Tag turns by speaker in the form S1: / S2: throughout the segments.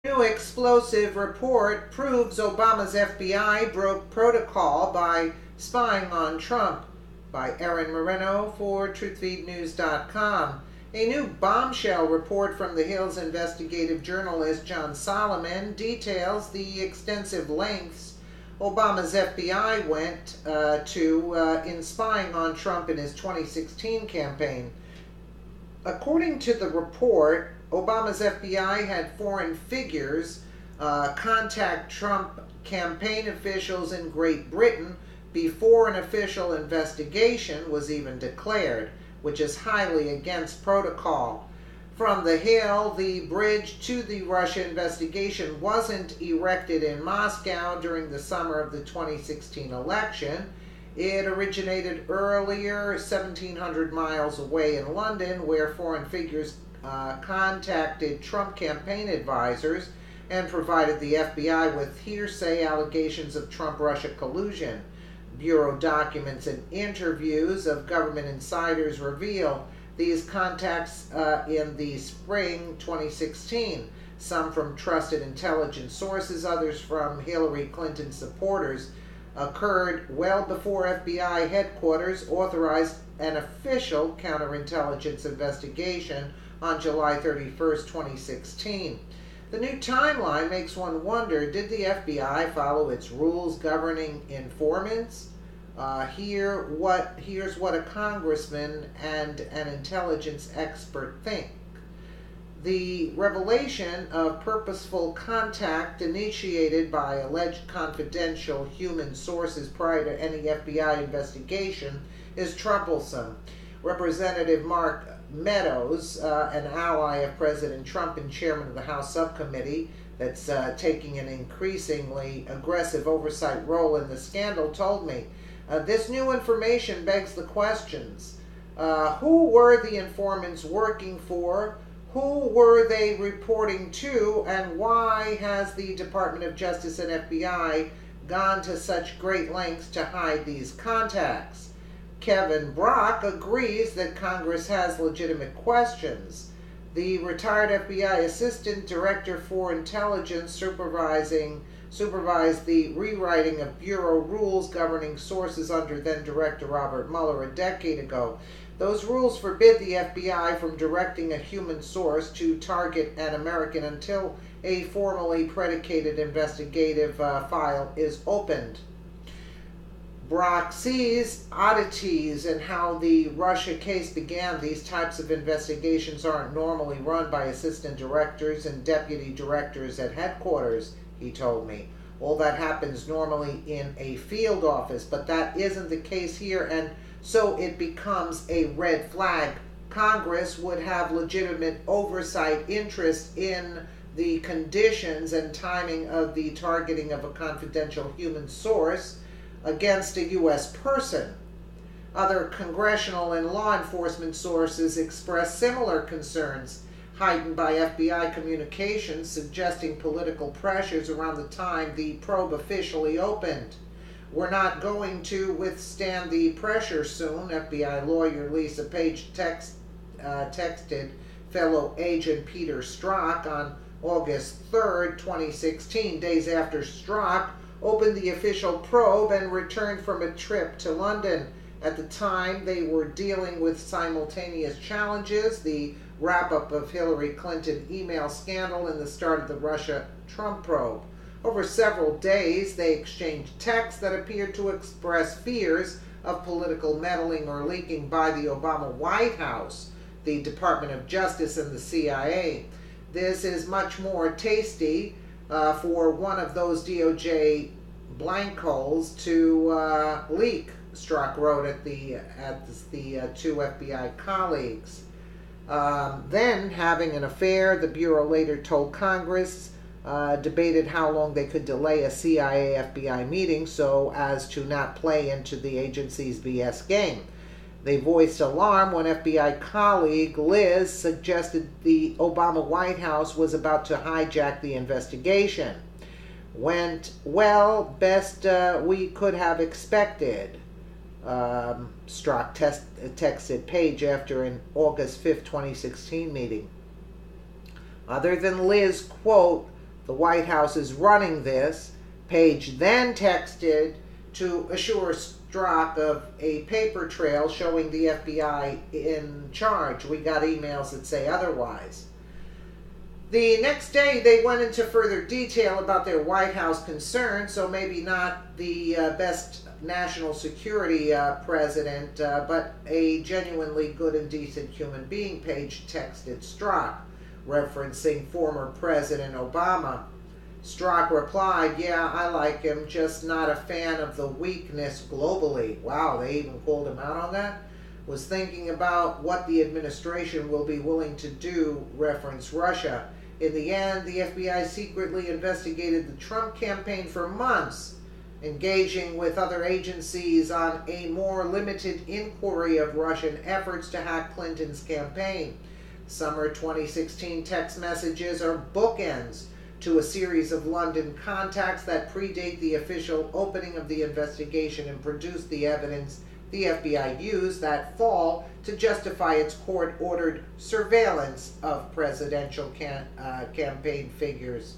S1: New explosive report proves Obama's FBI broke protocol by spying on Trump, by Erin Moreno for TruthFeedNews.com. A new bombshell report from the Hill's investigative journalist John Solomon details the extensive lengths Obama's FBI went to in spying on Trump in his 2016 campaign. According to the report, Obama's FBI had foreign figures contact Trump campaign officials in Great Britain before an official investigation was even declared, which is highly against protocol. From the Hill, the bridge to the Russia investigation wasn't erected in Moscow during the summer of the 2016 election. It originated earlier, 1,700 miles away in London, where foreign figures contacted Trump campaign advisors and provided the FBI with hearsay allegations of Trump-Russia collusion. Bureau documents and interviews of government insiders reveal these contacts in the spring 2016, some from trusted intelligence sources, others from Hillary Clinton supporters, occurred well before FBI headquarters authorized an official counterintelligence investigation on July 31st, 2016. The new timeline makes one wonder, did the FBI follow its rules governing informants? Here's what a congressman and an intelligence expert think. The revelation of purposeful contact initiated by alleged confidential human sources prior to any FBI investigation is troublesome. Representative Mark Meadows, an ally of President Trump and chairman of the House subcommittee that's taking an increasingly aggressive oversight role in the scandal, told me, this new information begs the questions. Who were the informants working for? Who were they reporting to? And why has the Department of Justice and FBI gone to such great lengths to hide these contacts? Kevin Brock agrees that Congress has legitimate questions. The retired FBI Assistant Director for Intelligence supervised the rewriting of Bureau rules governing sources under then-Director Robert Mueller a decade ago. Those rules forbid the FBI from directing a human source to target an American until a formally predicated investigative file is opened. Brock sees oddities in how the Russia case began. These types of investigations aren't normally run by assistant directors and deputy directors at headquarters, he told me. All that happens normally in a field office, but that isn't the case here, and so it becomes a red flag. Congress would have legitimate oversight interest in the conditions and timing of the targeting of a confidential human source against a U.S. person. Other congressional and law enforcement sources express similar concerns, heightened by FBI communications suggesting political pressures around the time the probe officially opened. We're not going to withstand the pressure soon, FBI lawyer Lisa Page texted fellow agent Peter Strzok on August 3rd, 2016, days after Strzok opened the official probe and returned from a trip to London. At the time, they were dealing with simultaneous challenges, the wrap-up of Hillary Clinton email scandal and the start of the Russia-Trump probe. Over several days, they exchanged texts that appeared to express fears of political meddling or leaking by the Obama White House, the Department of Justice, and the CIA. This is much more tasty for one of those DOJ blank holes to leak, Strzok wrote at the two FBI colleagues. Then, having an affair, the Bureau later told Congress, debated how long they could delay a CIA-FBI meeting so as to not play into the agency's BS game. They voiced alarm when FBI colleague Liz suggested the Obama White House was about to hijack the investigation. Went well, best we could have expected, Strzok texted Page after an August 5th, 2016 meeting. Other than Liz, quote, The White House is running this. Page then texted to assure Strzok of a paper trail showing the FBI in charge. We got emails that say otherwise. The next day, they went into further detail about their White House concerns, so maybe not the best national security president, but a genuinely good and decent human being. Page texted Strzok, referencing former President Obama. Strzok replied, "Yeah, I like him, just not a fan of the weakness globally." Wow, they even called him out on that. Was thinking about what the administration will be willing to do, reference Russia. In the end, the FBI secretly investigated the Trump campaign for months, engaging with other agencies on a more limited inquiry of Russian efforts to hack Clinton's campaign. Summer 2016 text messages are bookends to a series of London contacts that predate the official opening of the investigation and produced the evidence the FBI used that fall to justify its court-ordered surveillance of presidential campaign figures.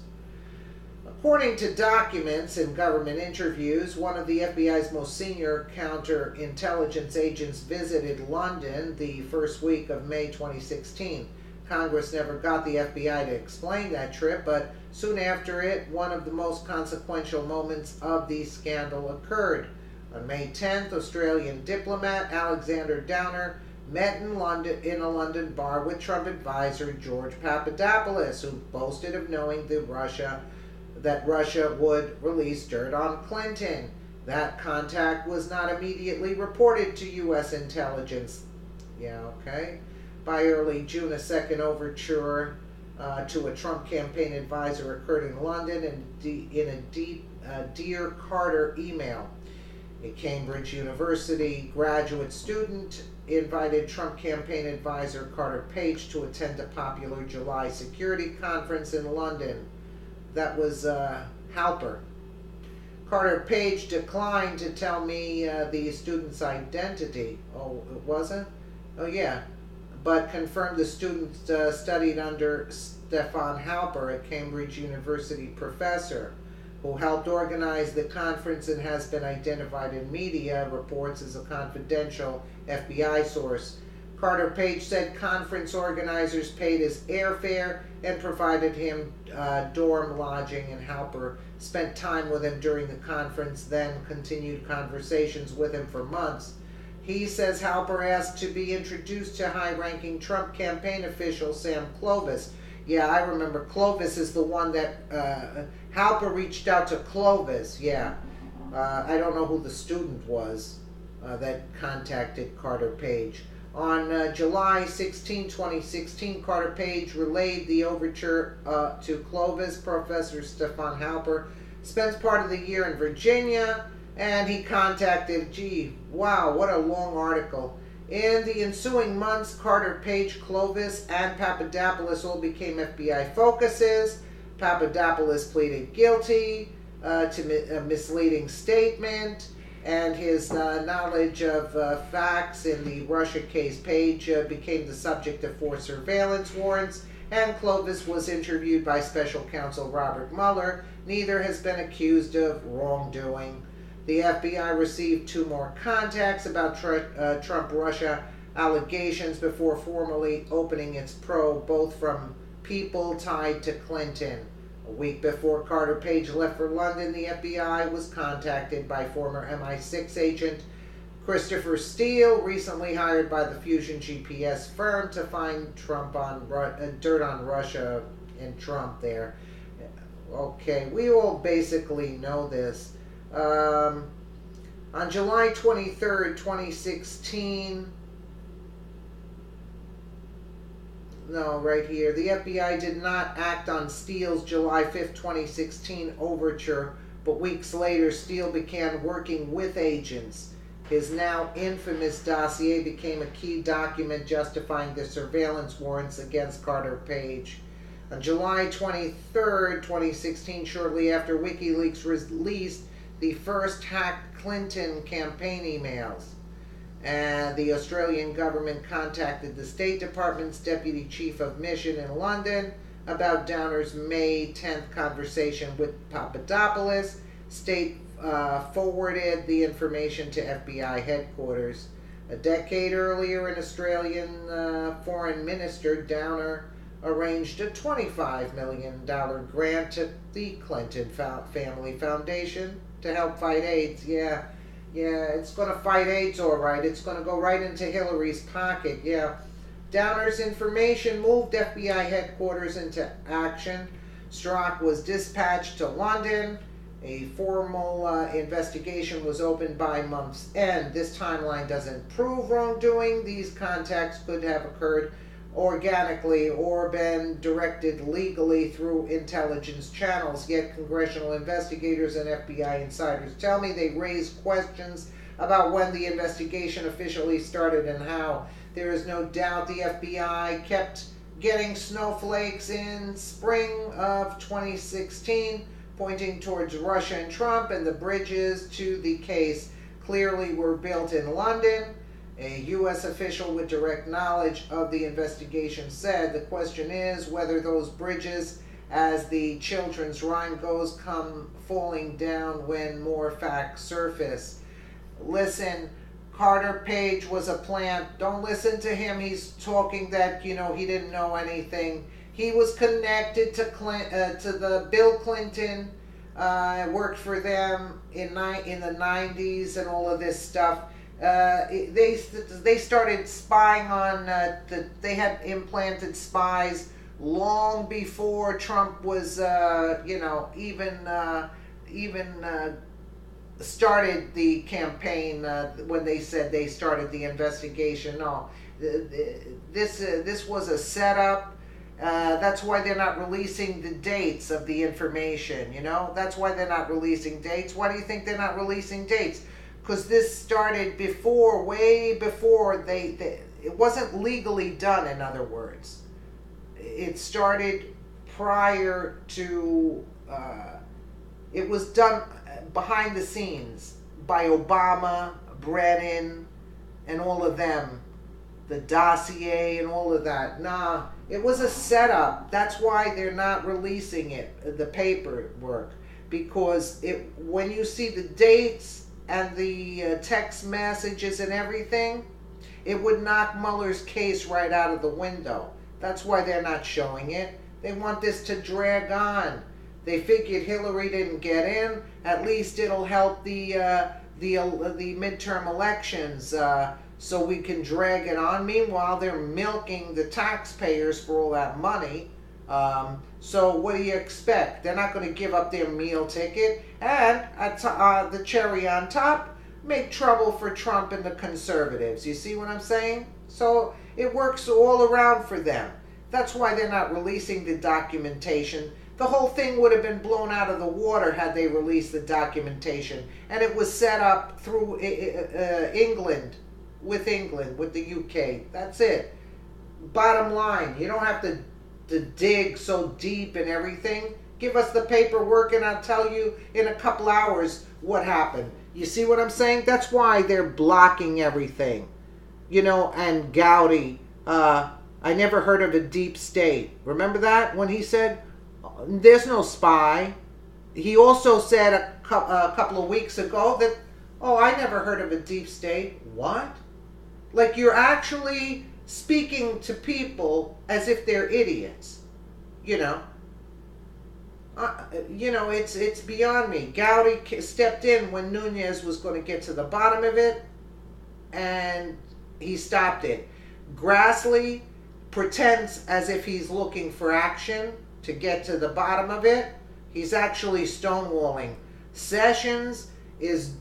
S1: According to documents and government interviews, one of the FBI's most senior counterintelligence agents visited London the first week of May 2016. Congress never got the FBI to explain that trip, but soon after it, one of the most consequential moments of the scandal occurred. On May 10th, Australian diplomat Alexander Downer met in a London bar with Trump advisor George Papadopoulos, who boasted of knowing that Russia would release dirt on Clinton. That contact was not immediately reported to U.S. intelligence. Yeah, okay. By early June, a second overture to a Trump campaign advisor occurred in London in a Dear Carter email. A Cambridge University graduate student invited Trump campaign advisor Carter Page to attend a popular July security conference in London. That was Halper. Carter Page declined to tell me the student's identity. Oh, it wasn't? Oh, yeah. But confirmed the student studied under Stefan Halper, a Cambridge University professor, who helped organize the conference and has been identified in media reports as a confidential FBI source. Carter Page said conference organizers paid his airfare and provided him dorm lodging, and Halper spent time with him during the conference, then continued conversations with him for months. He says Halper asked to be introduced to high-ranking Trump campaign official Sam Clovis. Yeah, I remember Clovis is the one that Halper reached out to Clovis. Yeah, I don't know who the student was that contacted Carter Page. On July 16, 2016, Carter Page relayed the overture to Clovis. Professor Stefan Halper spends part of the year in Virginia, and he contacted, wow, what a long article. In the ensuing months, Carter Page, Clovis, and Papadopoulos all became FBI focuses. Papadopoulos pleaded guilty to a misleading statement, and his knowledge of facts in the Russia case. Page became the subject of 4 surveillance warrants, and Clovis was interviewed by special counsel Robert Mueller. Neither has been accused of wrongdoing. The FBI received 2 more contacts about Trump-Russia allegations before formally opening its probe, both from people tied to Clinton. A week before Carter Page left for London, the FBI was contacted by former MI6 agent Christopher Steele, recently hired by the Fusion GPS firm, to find dirt on Russia and Trump there. Okay, we all basically know this. On July 23rd, 2016, no, right here, the FBI did not act on Steele's July 5th, 2016 overture, but weeks later, Steele began working with agents. His now infamous dossier became a key document justifying the surveillance warrants against Carter Page. On July 23rd, 2016, shortly after WikiLeaks released the first hacked Clinton campaign emails, and the Australian government contacted the State Department's Deputy Chief of Mission in London, about Downer's May 10th conversation with Papadopoulos. State forwarded the information to FBI headquarters. A decade earlier, an Australian foreign minister, Downer, arranged a $25 million grant to the Clinton Family Foundation to help fight AIDS. Yeah, it's going to fight AIDS all right. It's going to go right into Hillary's pocket. Yeah. Downer's information moved FBI headquarters into action. Strzok was dispatched to London. A formal investigation was opened by month's end. This timeline doesn't prove wrongdoing. These contacts could have occurred organically or been directed legally through intelligence channels. Yet congressional investigators and FBI insiders tell me they raised questions about when the investigation officially started and how. There is no doubt the FBI kept getting snowflakes in spring of 2016, pointing towards Russia and Trump, and the bridges to the case clearly were built in London. A U.S. official with direct knowledge of the investigation said, "The question is whether those bridges, as the children's rhyme goes, come falling down when more facts surface." Listen, Carter Page was a plant. Don't listen to him. He's talking that, he didn't know anything. He was connected to the Bill Clinton, worked for them in the 90s and all of this stuff. They started spying on, they had implanted spies long before Trump was, even started the campaign when they said they started the investigation. No, this was a setup. That's why they're not releasing the dates of the information, That's why they're not releasing dates. Why do you think they're not releasing dates? Because this started way before it wasn't legally done, in other words. It started prior to, it was done behind the scenes by Obama, Brennan, and all of them. The dossier and all of that. Nah, it was a setup. That's why they're not releasing it, the paperwork. Because when you see the dates and the text messages and everything, it would knock Mueller's case right out of the window. That's why they're not showing it. They want this to drag on. They figured Hillary didn't get in. At least it'll help the midterm elections, so we can drag it on. Meanwhile, they're milking the taxpayers for all that money. So what do you expect? They're not going to give up their meal ticket. And the cherry on top, make trouble for Trump and the conservatives. You see what I'm saying? So it works all around for them. That's why they're not releasing the documentation. The whole thing would have been blown out of the water had they released the documentation. And it was set up through England, with the UK. That's it. Bottom line, you don't have to dig so deep and everything. Give us the paperwork and I'll tell you in a couple hours what happened. You see what I'm saying? That's why they're blocking everything. And Gowdy, I never heard of a deep state. Remember that? When he said, there's no spy. He also said a couple of weeks ago that, I never heard of a deep state. What? Like you're actually speaking to people as if they're idiots. It's beyond me. Gowdy stepped in when Nunes was going to get to the bottom of it, and he stopped it. Grassley pretends as if he's looking for action to get to the bottom of it. He's actually stonewalling. Sessions is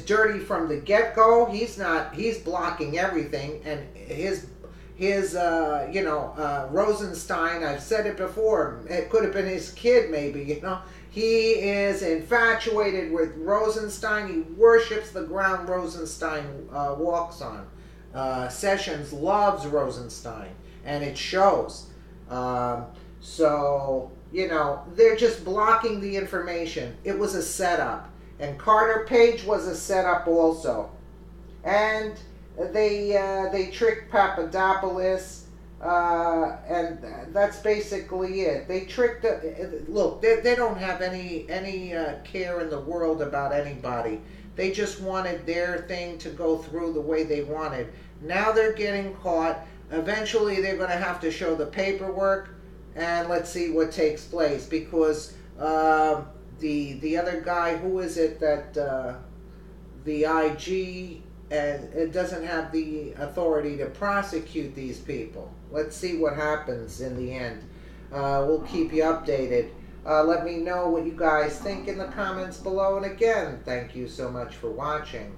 S1: dirty from the get-go. He's not. He's blocking everything, and his Rosenstein. I've said it before. It could have been his kid, maybe. He is infatuated with Rosenstein. He worships the ground Rosenstein walks on. Sessions loves Rosenstein, and it shows. So, they're just blocking the information. It was a setup. And Carter Page was a setup also. And they tricked Papadopoulos. And that's basically it. They tricked. Look, they don't have any care in the world about anybody. They just wanted their thing to go through the way they wanted. Now they're getting caught. Eventually, they're going to have to show the paperwork, and let's see what takes place. Because the other guy, who is it that the IG, and it doesn't have the authority to prosecute these people. Let's see what happens in the end. We'll keep you updated. Let me know what you guys think in the comments below. And again, thank you so much for watching.